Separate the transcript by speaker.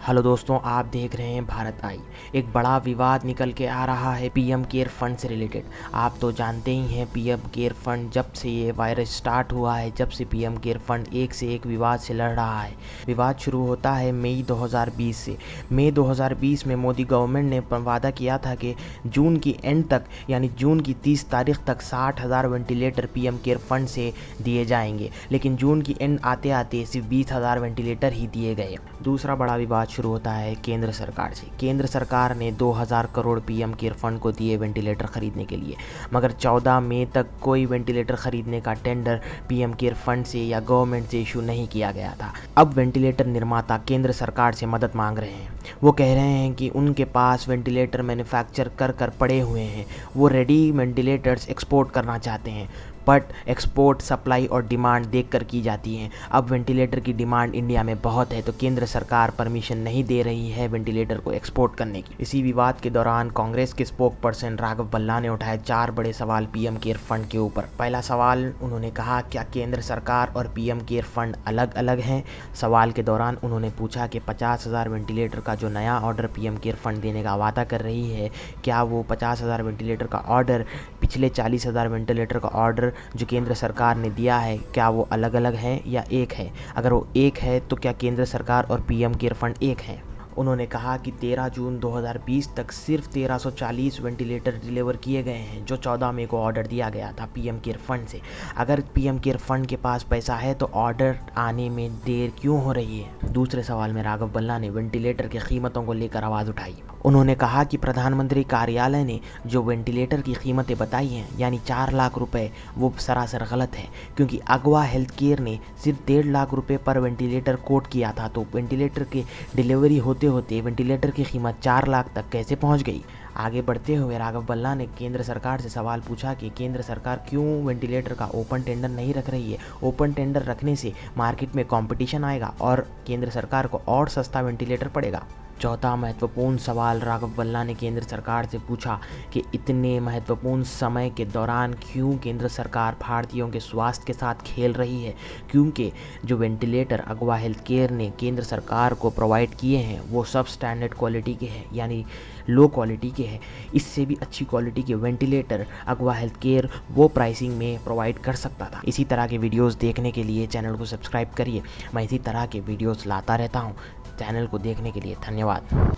Speaker 1: Hello दोस्तों, आप देख रहे हैं भारत आई। एक बड़ा विवाद निकल के आ रहा है पीएम केयर फंड से रिलेटेड। आप तो जानते ही हैं पीएम केयर फंड जब से ये वायरस स्टार्ट हुआ है, जब से पीएम केयर फंड एक से एक विवाद से लड़ रहा है। विवाद शुरू होता है मई 2020 से। मई 2020 में मोदी गवर्नमेंट ने वादा किया था कि जून की एंड तक यानी जून की 30 तारीख तक 60,000 वेंटिलेटर पीएम केयर फंड से दिए जाएंगे, लेकिन जून की एंड आते आते सिर्फ 20,000 वेंटिलेटर ही दिए गए। दूसरा बड़ा विवाद शुरू होता है केंद्र सरकार से। केंद्र सरकार ने 2000 करोड़ पीएम केयर फंड को दिए वेंटिलेटर खरीदने के लिए, मगर 14 मई तक कोई वेंटिलेटर खरीदने का टेंडर पीएम केयर फंड से या गवर्नमेंट से इशू नहीं किया गया था। अब वेंटिलेटर निर्माता केंद्र सरकार से मदद मांग रहे हैं। वो कह रहे हैं कि उनके पास वेंटिलेटर मैन्युफैक्चर कर पड़े हुए हैं। वो रेडी वेंटिलेटर्स एक्सपोर्ट करना चाहते हैं, बट एक्सपोर्ट सप्लाई और डिमांड देखकर की जाती है। अब वेंटिलेटर की डिमांड इंडिया में बहुत है, तो केंद्र सरकार परमिशन नहीं दे रही है वेंटिलेटर को एक्सपोर्ट करने की। इसी विवाद के दौरान कांग्रेस के स्पोक पर्सन राघव बल्ला ने उठाए 4 बड़े सवाल पीएम केयर फंड के ऊपर। पहला सवाल, उन्होंने कहा क्या केंद्र सरकार और पीएम केयर फंड अलग अलग हैं। सवाल के दौरान उन्होंने पूछा कि 50,000 वेंटिलेटर का जो नया ऑर्डर पीएम केयर फंड देने का वादा कर रही है, क्या वो 50,000 वेंटिलेटर का ऑर्डर पिछले 40,000 वेंटिलेटर का ऑर्डर जो केंद्र सरकार ने दिया है, क्या वो अलग अलग हैं या एक है? अगर वो एक है तो क्या केंद्र सरकार और पीएम केयर फंड एक हैं? उन्होंने कहा कि 13 जून 2020 तक सिर्फ 1340 वेंटिलेटर डिलीवर किए गए हैं, जो 14 मई को ऑर्डर दिया गया था पीएम केयर फंड से। अगर पीएम केयर फंड के पास पैसा है तो ऑर्डर आने में देर क्यों हो रही है? दूसरे सवाल में राघव बल्ला ने वेंटिलेटर की कीमतों को लेकर आवाज़ उठाई। उन्होंने कहा कि प्रधानमंत्री कार्यालय ने जो वेंटिलेटर की कीमतें बताई हैं, यानी 4 लाख रुपए, वो सरासर गलत है, क्योंकि अगवा हेल्थ केयर ने सिर्फ 1.5 लाख रुपए पर वेंटिलेटर कोट किया था। तो वेंटिलेटर की डिलीवरी होते होते वेंटिलेटर की कीमत 4 लाख तक कैसे पहुंच गई? आगे बढ़ते हुए राघव बल्ला ने केंद्र सरकार से सवाल पूछा कि केंद्र सरकार क्यों वेंटिलेटर का ओपन टेंडर नहीं रख रही है। ओपन टेंडर रखने से मार्केट में कंपटीशन आएगा और केंद्र सरकार को और सस्ता वेंटिलेटर पड़ेगा। चौथा महत्वपूर्ण सवाल राघव बल्ला ने केंद्र सरकार से पूछा कि इतने महत्वपूर्ण समय के दौरान क्यों केंद्र सरकार भारतीयों के स्वास्थ्य के साथ खेल रही है, क्योंकि जो वेंटिलेटर अगवा हेल्थ केयर ने केंद्र सरकार को प्रोवाइड किए हैं वो सब स्टैंडर्ड क्वालिटी के हैं, यानी लो क्वालिटी के हैं। इससे भी अच्छी क्वालिटी के वेंटिलेटर अगवा हेल्थ केयर वो प्राइसिंग में प्रोवाइड कर सकता था। इसी तरह के वीडियोस देखने के लिए चैनल को सब्सक्राइब करिए। मैं इसी तरह के वीडियोस लाता रहता हूँ। चैनल को देखने के लिए धन्यवाद।